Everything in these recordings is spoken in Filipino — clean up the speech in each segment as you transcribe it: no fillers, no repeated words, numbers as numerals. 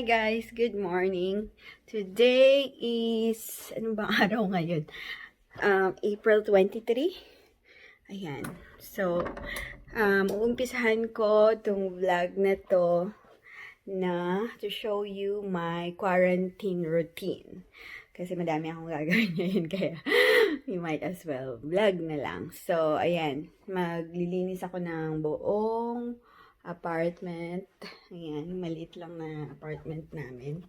guys, good morning. Today is, ano bang araw ngayon? April 23. Ayan. So, uumpisahan ko itong vlog na to to show you my quarantine routine. Kasi madami akong gagawin ngayon, kaya you might as well vlog na lang. So, ayan. Maglilinis ako ng buong apartment. Ayan, maliit lang na apartment namin.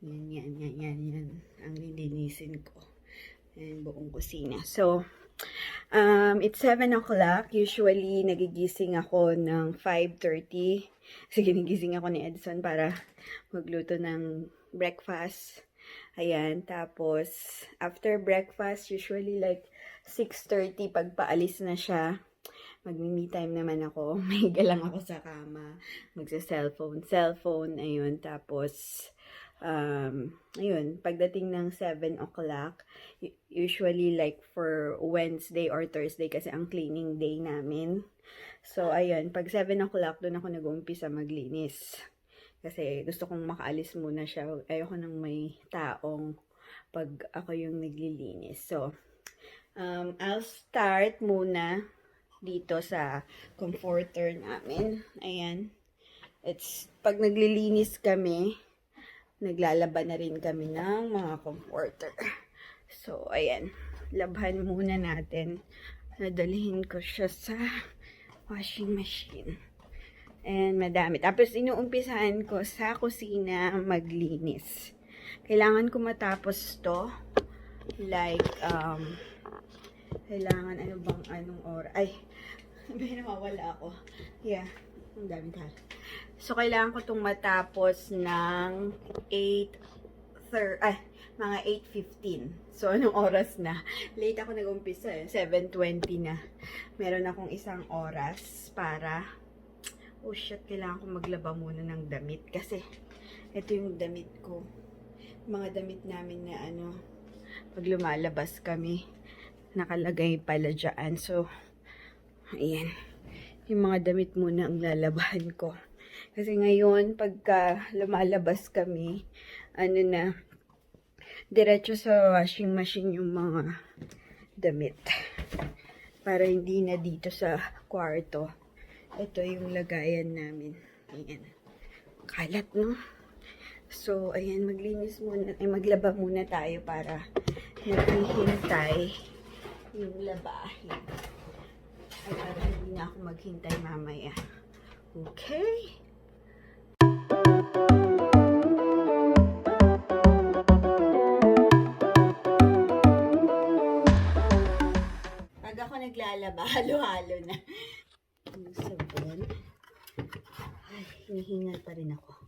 Yan. Ang lilinisin ko. Ayan, buong kusina. So, it's 7 o'clock. Usually, nagigising ako ng 5:30. Sige, nagising ako ni Edson para magluto ng breakfast. Ayan, tapos, after breakfast, usually like 6:30, pag paalis na siya, magmi-me time naman ako. Mahiga lang ako sa kama. Magsa-cellphone, ayun. Tapos, ayun, pagdating ng 7 o'clock, usually like for Wednesday or Thursday kasi ang cleaning day namin. So, ayun, pag 7 o'clock, doon ako nag-uumpisa maglinis. Kasi gusto kong makaalis muna siya. Ayoko nang may taong pag ako yung naglilinis. So, I'll start muna dito sa comforter namin. Ayan. Pag naglilinis kami, naglalaba na rin kami ng mga comforter. So, ayan. Labhan muna natin. Nadalhin ko siya sa washing machine. And madami. Tapos, inuumpisahan ko sa kusina maglinis. Kailangan ko matapos to. Like, kailangan anong oras? Ay, may nawawala ako. Yeah, ang dami tayo. So, kailangan ko itong matapos ng mga 8:15. So, anong oras na? Late ako nag-umpisa eh. 7:20 na. Meron akong isang oras para, oh shit, kailangan ko maglaba muna ng damit. Kasi, ito yung damit ko. Mga damit namin na pag lumalabas kami, nakalagay pala dyan. So, ayan. Yung mga damit muna ang lalabahan ko. Kasi ngayon, pagka lumalabas kami, diretso sa washing machine yung mga damit. Para hindi na dito sa kwarto. Ito yung lagayan namin. Ayan. Kalat, no? So, ayan, maglaba muna tayo para naghihintay yung labahin. Ay, para hindi na ako maghintay mamaya. Okay? Pag ako naglalaba, halo-halo na. Yung sabon. Ay, hinihingal pa rin ako.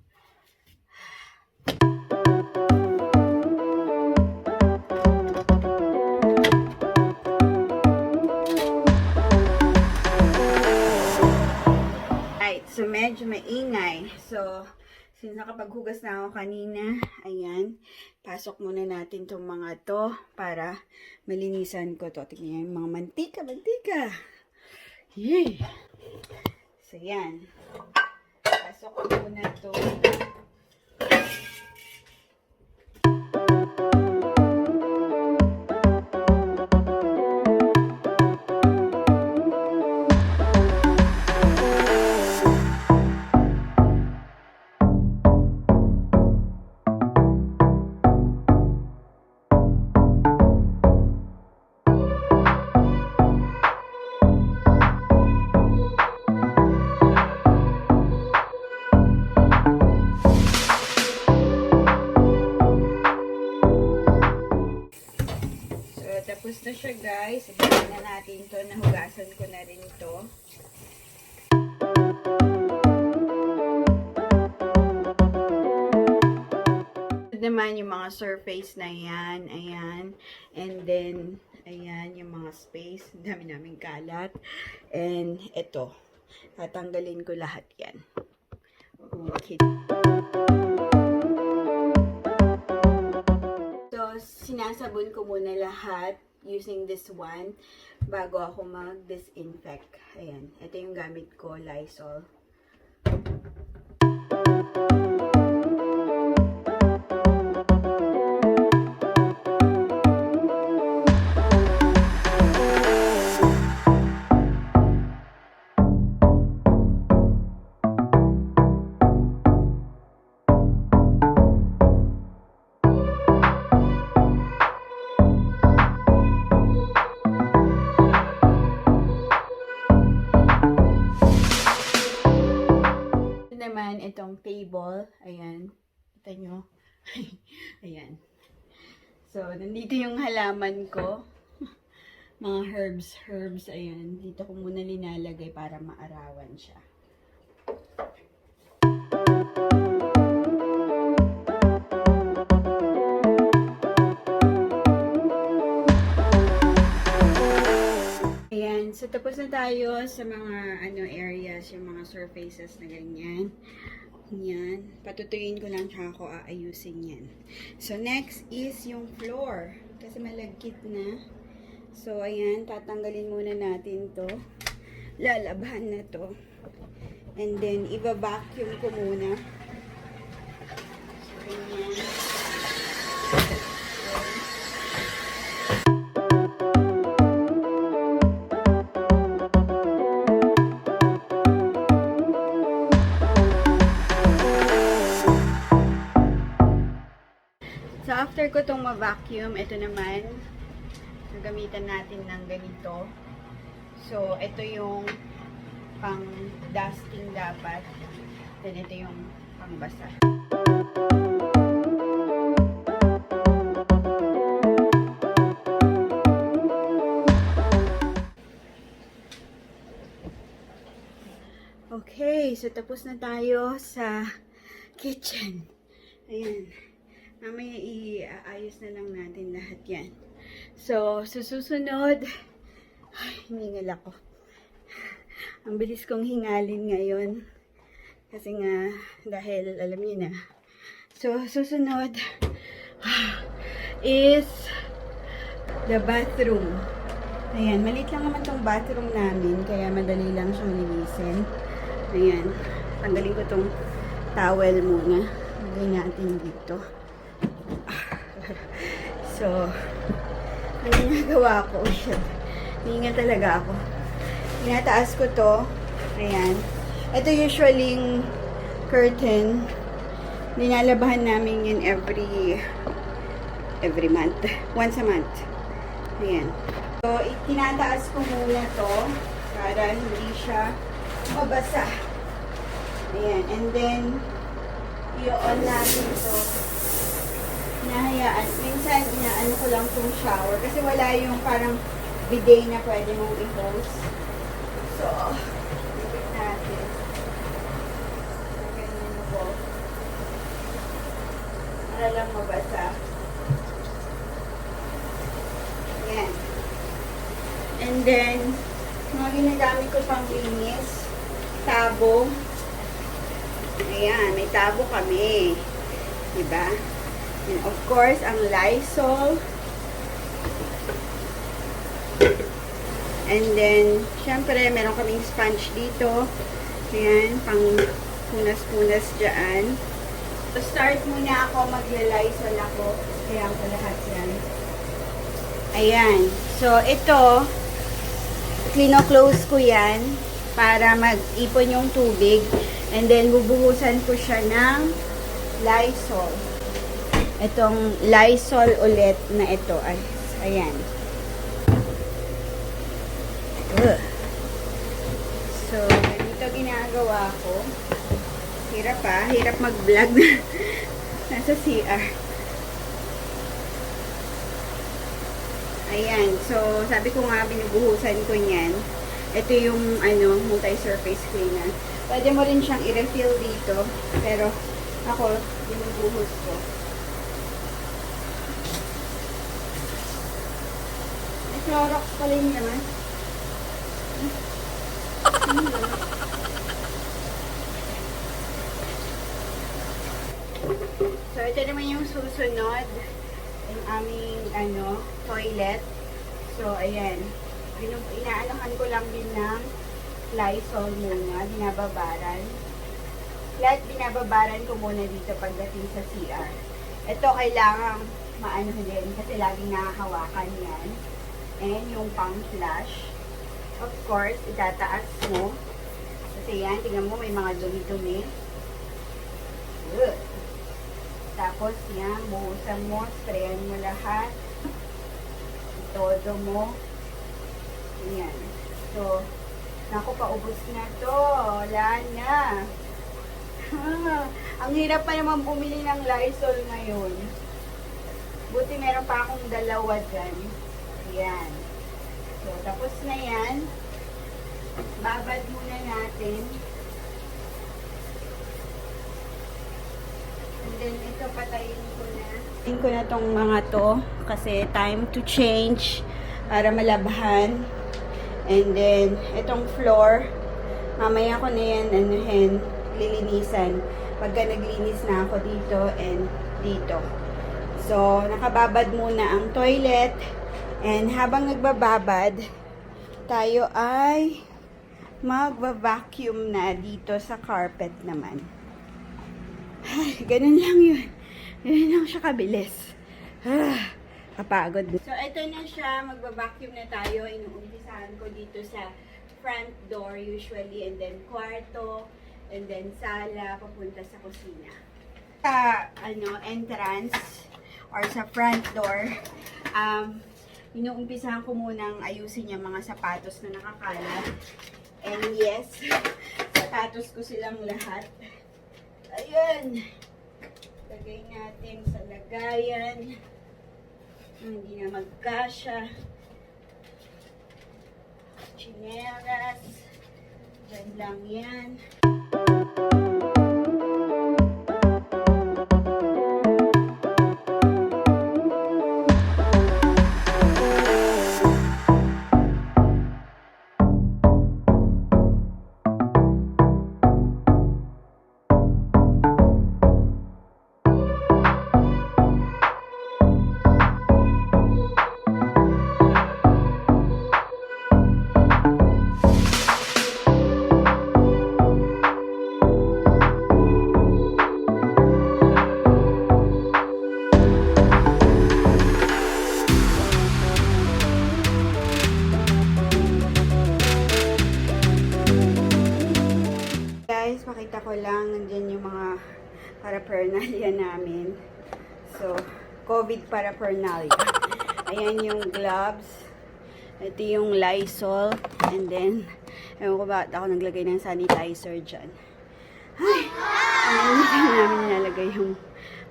So, medyo maingay. So, since nakapaghugas na ako kanina, ayan, pasok muna natin itong mga to para malinisan ko to. Tingnan yung mga mantika. Yay! So, yan. Pasok ko muna to. Tapos na siya, guys. Ibigay na natin to. Nahugasan ko na rin to. Naman yung mga surface na yan. Ayan. And then, ayan yung mga space. Dami naming kalat. And ito. Tatanggalin ko lahat yan. Okay. So, sinasabon ko muna lahat using this one bago ako mag-disinfect. Ayan. Ito yung gamit ko, Lysol. naman itong table. Ayan. Kita nyo. Ayan. So, nandito yung halaman ko. Mga herbs. Ayan. Dito ko muna linalagay para maarawan siya. Ayan. So, tapos na tayo sa mga areas, yung mga surfaces na ganyan. Yan. Patutuyuin ko lang tsaka ako aayusin yan. So, next is yung floor. Kasi malagkit na. So, ayan. Tatanggalin muna natin to. Lalabahan na to. And then, iba-vacuum ko muna. So, ayan. So, after ko itong ma-vacuum, ito naman, gagamitan natin ng ganito. So, ito yung pang-dusting dapat. Then, ito yung pang-basa. Okay, so tapos na tayo sa kitchen. Ayan. Mamaya i-aayos na lang natin lahat yan. So, susunod, ay, hiningal ako. Ang bilis kong hingalin ngayon. Kasi nga, dahil alam niyo na. So, susunod is the bathroom. Ayan, maliit lang naman tong bathroom namin, kaya madali lang siyang linisin. Ayan, tanggalin ko tong towel muna. Lagay natin dito. So, ang ginagawa ko, hihinga talaga ako. Tinataas ko to. Ayan. Ito usually curtain. Dinalabahan namin yun every month. Once a month. Ayan. So, tinataas ko muna to para hindi siya mabasa. Ayan. And then, i-on natin to. Nahayaan. Minsan, inaano ko lang itong shower. Kasi wala yung parang bidet na pwede mong i-hose. So, lagyan natin. Ganyan po. Para lang mabasa. Ayan. And then, mga ginagamit ko pang linis. Tabo. Ayan, may tabo kami. Diba? And of course, ang Lysol. And then, syempre, meron kaming sponge dito. Ayan, pang punas-punas dyan. So, start muna ako, magla-Lysol ako. Ayan ko lahat yan. Ayan. So, ito, clean-o-close ko yan para mag-ipon yung tubig. And then, bubuhusan ko siya ng Lysol. Itong Lysol ulit na ito. Ay, ayan. So, ganito ginagawa ko. Hirap hirap mag-vlog nasa CR. Ayan. So, sabi ko nga, binubuhusan ko niyan. Ito yung, multi-surface cleaner. Pwede mo rin siyang i-refill dito. Pero, ako, binubuhos ko. Clorox pala yun naman. So, ito naman yung susunod. Yung aming, toilet. So, ayan. Inaanohan ko lang din ng Lysol muna. Binababaran. Lahat binababaran ko muna dito pagdating sa CR. Ito kailangan maano din kasi laging nakahawakan yan. And yung pang flush, of course, itataas mo. Kasi yan, tingnan mo, may mga dumi-dumi. Tapos yan, buhusan mo, sprayan mo lahat. Todo mo. Yan. So, naku, paubos na to. Wala na. Ang hirap pa naman bumili ng Lysol ngayon. Buti meron pa akong dalawa dyan. Ayan. So, tapos na yan. Babad muna natin. And then, ito patayin ko na. Patayin ko na tong mga to. Kasi time to change. Para malabhan. And then, itong floor. Mamaya ko na yan, lilinisan. Pagka naglinis na ako dito and dito. So, nakababad muna ang toilet. And habang nagbababad, tayo ay magva-vacuum na dito sa carpet naman. Ay, ganun lang yun. Ganun lang siya kabilis. Kapagod. So, ito na siya. Magva-vacuum na tayo. Inuumpisahan ko dito sa front door usually, and then kwarto, and then sala, papunta sa kusina. Sa entrance or sa front door, inuumpisahan ko munang ayusin yung mga sapatos na nakakalat. And yes, sapatos ko silang lahat. Ayun. Lagay natin sa lagayan. Hindi na magkasya. Chineras. Diyan lang yan. Pakita ko lang, nandyan yung mga paraphernalia namin. So, COVID paraphernalia. Ayan yung gloves. Ito yung Lysol. And then, ewan ko bakit ako naglagay ng sanitizer dyan. Ay! Ano namin nilalagay yung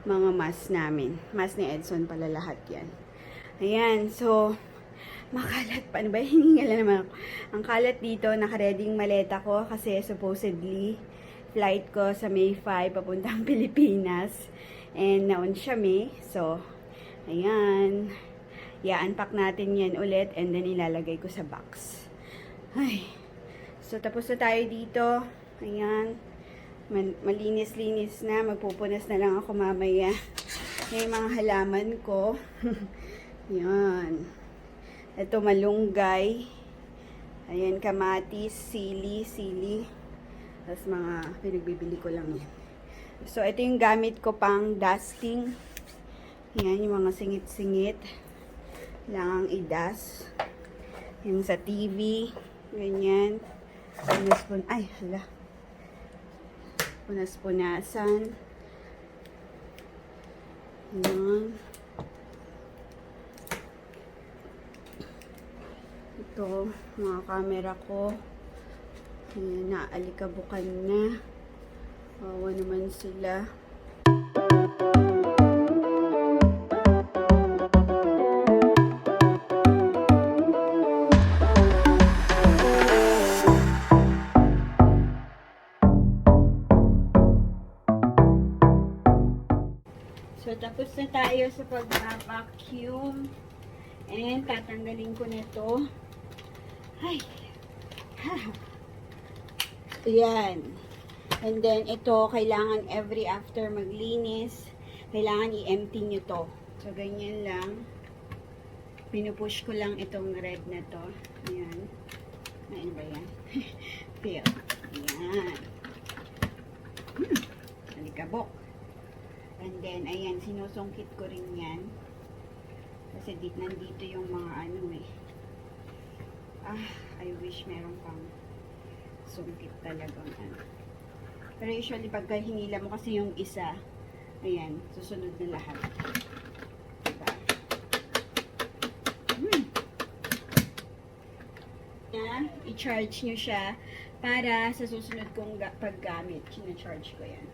mga mask namin. Mask ni Edson pala lahat yan. Ayan, so, makalat pa. Ano ba? Hiningala naman ako. Ang kalat dito, nakareding maleta ko kasi supposedly flight ko sa May 5 papuntang Pilipinas. And naon siya May. So, ayan. I-unpack natin yan ulit and then ilalagay ko sa box. Ay. So, tapos na tayo dito. Ayan. Malinis-linis na. Magpupunas na lang ako mamaya. Yung mga halaman ko. Ayan. Ito malunggay. Ayan, kamatis, sili. Tapos mga pinagbibili ko lang yan. So, ito yung gamit ko pang dusting. Ayan, yung mga singit-singit. Kailangang i-dust. Yung sa TV. Ganyan. Ay, hala. Punas-punasan. Ayan. Ito, mga camera ko. Ayan, naalikabukan na. Wawa naman sila. So, tapos na tayo sa pag-vacuum. And, tatanggalin ko na ito. Ay! Ha! Ayan. And then, ito, kailangan every after maglinis, kailangan i-empty nyo to. So, ganyan lang. Pinupush ko lang itong red na to. Ayan. Ano ba yan? Feel. Ayan. Alikabok. And then, ayan, sinusungkit ko rin yan. Kasi nandito yung mga ano eh. I wish meron pang sungkit talagang ano. Pero usually pagka hinila mo kasi yung isa, ayan, susunod na lahat. Diba? I-charge nyo siya para sa susunod kong paggamit. Sina-charge ko yan.